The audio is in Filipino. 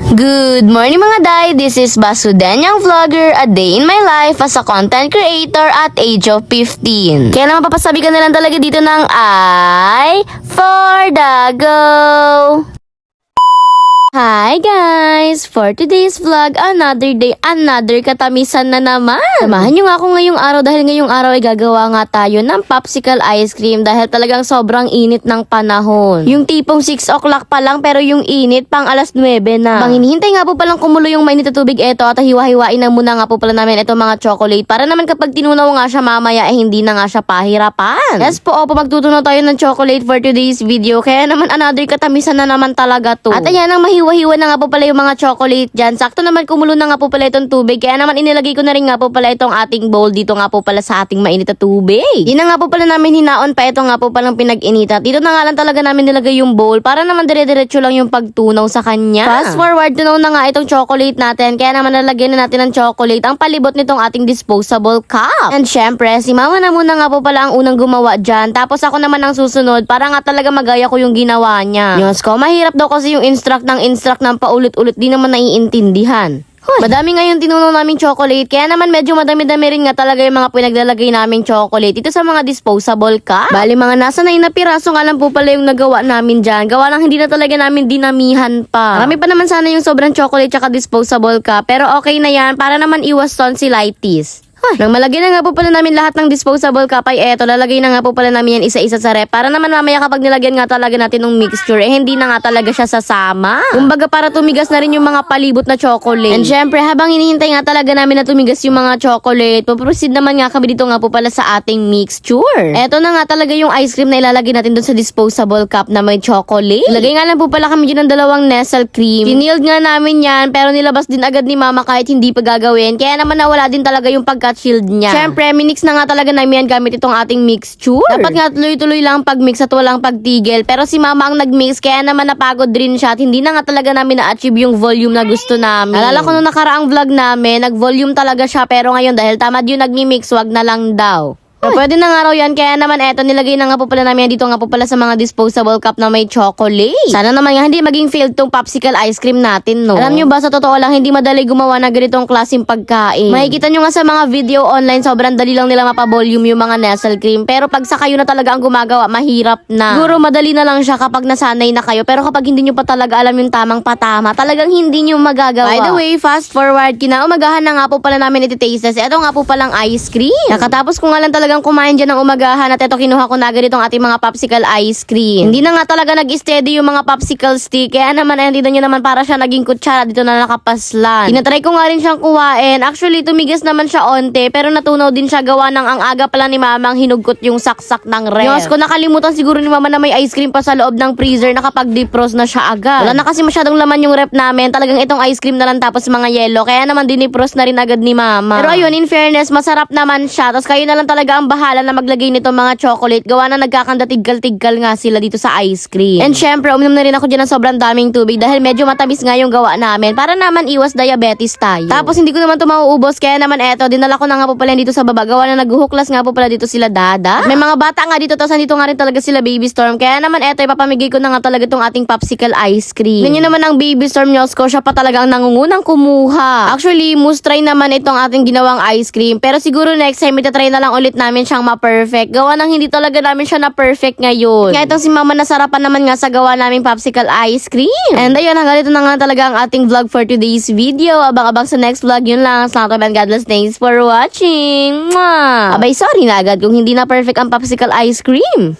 Good morning mga day, this is Basuden, yung vlogger, a day in my life as a content creator at age of 15. Kaya naman papasabi ka na lang talaga dito ng I for the go! Hi guys! For today's vlog, another day, another katamisan na naman! Samahan nyo nga ako ngayong araw dahil ngayong araw ay gagawa nga tayo ng popsicle ice cream dahil talagang sobrang init ng panahon. Yung tipong 6 o'clock pa lang pero yung init pang alas 9 na. Bang hinihintay nga po palang kumulo yung mainit na tubig eto at hiwa-hiwain na muna nga po pala namin itong mga chocolate para naman kapag tinunaw nga siya mamaya hindi na nga siya pahirapan. Yes po, magtutunaw tayo ng chocolate for today's video kaya naman another katamisan na naman talaga to. At ayan ang hiwa-hiwa na nga po pala yung mga chocolate dyan. Sakto naman kumulo na nga po pala itong tubig. Kaya naman inilagay ko na rin nga po pala itong ating bowl dito nga po pala sa ating mainit na tubig. Di na nga po pala namin hinaon pa ito nga po palang pinag-inita. Dito na nga lang talaga namin nilagay yung bowl para naman dire-diretso lang yung pagtunaw sa kanya. Fast forward, tunaw na nga itong chocolate natin. Kaya naman nalagyan na natin ng chocolate ang palibot nitong ating disposable cup. And syempre, si mama na muna nga po pala ang unang gumawa dyan. Tapos ako naman ang susunod para nga talaga magaya ko yung ginawa niya. Diyos ko, mahirap daw kasi yung instruct ng paulit-ulit, di naman naiintindihan. Madami nga yung tinunaw naming chocolate, kaya naman medyo madami-dami rin nga talaga yung mga pinaglalagay naming chocolate ito sa mga disposable cup. Bali mga nasa 9 na piraso nga lang po pala yung nagawa namin dyan. Gawa lang hindi na talaga namin dinamihan pa. Marami pa naman sana yung sobrang chocolate tsaka disposable cup, pero okay na yan para naman iwas tonsillitis. Nang malagay na nga po pala namin lahat ng disposable cup ay eto, lalagay na nga po pala namin yan isa-isa sa rep para naman mamaya kapag nilagyan nga talaga natin ng mixture hindi na nga talaga siya sasama. Kumbaga para tumigas na rin yung mga palibot na chocolate. And syempre habang hinihintay nga talaga namin na tumigas yung mga chocolate, puproceed naman nga kami dito nga po pala sa ating mixture. Eto na nga talaga yung ice cream na ilalagay natin dun sa disposable cup na may chocolate. Ilagay nga lang po pala kami dyan ng dalawang Nestle cream. Tinild nga namin yan pero nilabas din agad ni mama kahit hindi pa gagawin. Kaya naman nawala din talaga yung pagka-chilled niya. Syempre, minix na nga talaga namin yan gamit itong ating mixture. Dapat nga tuloy-tuloy lang pag-mix at walang pagtigil. Pero si mama ang nag-mix kaya naman napagod rin siya at hindi na nga talaga namin na-achieve yung volume na gusto namin. Alala ko nung nakaraang vlog namin, nag-volume talaga siya pero ngayon dahil tamad yung nag-mix, wag na lang daw. Pwede na nga raw yan, kaya naman eto, nilagay na nga po pala namin dito nga po pala sa mga disposable cup na may chocolate. Sana naman nga hindi maging failed tong popsicle ice cream natin, no? Alam nyo ba, sa totoo lang, hindi madali gumawa na ganitong klaseng pagkain. Makikita nyo nga sa mga video online, sobrang dali lang nila mapavolume yung mga Nestle cream. Pero pag sa kayo na talaga ang gumagawa, mahirap na. Siguro madali na lang siya kapag nasanay na kayo. Pero kapag hindi nyo pa talaga alam yung tamang patama, talagang hindi nyo magagawa. By the way, fast forward, kinaumagahan na nga po pala namin iti-taste test. Ito nga po palang ice cream. Nakatapos ko nga lang talagang kumain dyan ng umagahan at ito kinuha ko na agad itong ating mga popsicle ice cream. Hindi na nga talaga nag-steady yung mga popsicle stick kaya naman ay hindi na nyo naman para siya naging kutsara dito na nakapaslan. Tinatry ko nga rin siyang kuhain. Actually tumigas naman siya onte pero natunaw din siya gawa ng ang aga pala ni mama ang hinugkot yung saksak ng ref. Diyos ko, nakalimutan siguro ni mama na may ice cream pa sa loob ng freezer na kapag defrost na siya agad. Wala na kasi masyadong laman yung ref namin. Talagang itong ice cream na lang tapos mga yelo kaya naman dinifrost na rin agad ni mama. Pero ayun, in fairness, masarap naman siya. Tapos kayo na lang talaga ang bahala na maglagay nito mga chocolate. Gawa na nagkakanda tiggal-tiggal nga sila dito sa ice cream. And syempre, uminom na rin ako dyan ng sobrang daming tubig dahil medyo matamis nga yung gawa namin para naman iwas diabetes tayo. Tapos hindi ko naman ito mauubos kaya naman eto, dinala ko na nga po pala dito sa baba. Gawa na naghuhuklas nga po pala dito sila dada. At may mga bata nga dito, tapos nandito nga rin talaga sila baby storm. Kaya naman eto, ipapamigay ko na nga talaga itong ating popsicle ice cream. Ganyan naman ang baby storm nyo ko, siya pa talaga ang nangungunang kumuha. Actually, must try naman itong ating ginawang ice cream. Pero siguro next time, itatry na lang ulit namin siyang ma-perfect. Gawa nang hindi talaga namin siya na-perfect ngayon. Kaya itong si mama nasarapan naman nga sa gawa naming popsicle ice cream. And ayun, hanggang dito na nga talaga ang ating vlog for today's video. Abang-abang sa next vlog, yun lang. Salamat and God bless. Thanks for watching. Mwah! Abay, sorry na agad kung hindi na perfect ang popsicle ice cream.